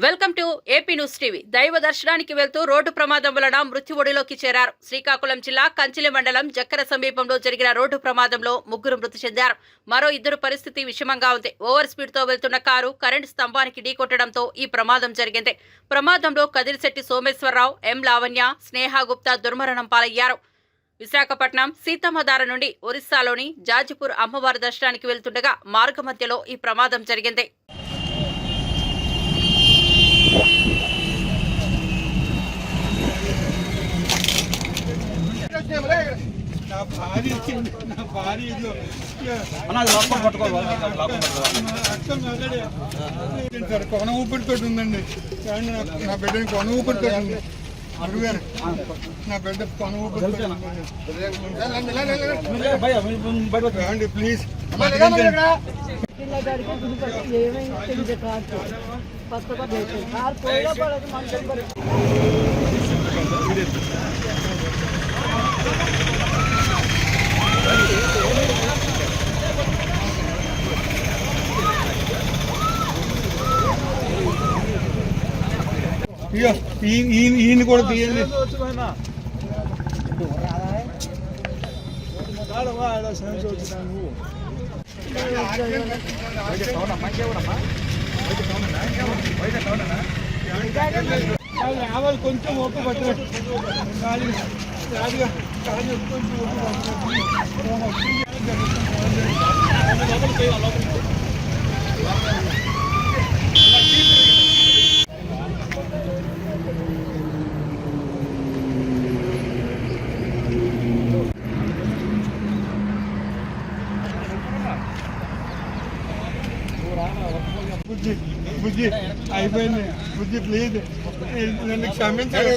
Welcome to AP news TV. దైవ దర్శనానికి వెళ్తూ రోడ్డు ప్రమాదం వలన మృత్యువొడిలోకి చేరారు. శ్రీకాకుళం జిల్లా కంచిలి మండలం జక్కర సమీపంలో జరిగిన రోడ్డు ప్రమాదంలో ముగ్గురు మృతి చెందారు. మరో ఇద్దరు పరిస్థితి విషమంగా ఉంది. ఓవర్ స్పీడ్ తో వెళ్తున్న కారు కరెంటు స్తంభానికి ఢీకొట్టడంతో ఈ ప్రమాదం జరిగింది. ప్రమాదంలో కదిరిశెట్టి సోమేశ్వరరావు, ఎం లావణ్య, స్నేహ గుప్తా దుర్మరణం పాలయ్యారు. విశాఖపట్నం సీతమ్మధార నుండి ఒరిస్సాలోని జాజిపూర్ అమ్మవారి దర్శనానికి వెళ్తుండగా మార్గమధ్యలో ఈ ప్రమాదం జరిగింది. కొన ఊపిరితో ఉందండి. నా బిడ్డని కొన ఊపిరితో ఉంది. గురుగారు నా బిడ్డ కొన ఊపిరితో ప్లీజ్. ఈయన కూడా తీయండి. కొంచెం ఓపిక పట్టారు. బుజ్జి అయిపోయింది. బుజ్జి ప్లీజ్ నన్ను క్షమించాలి.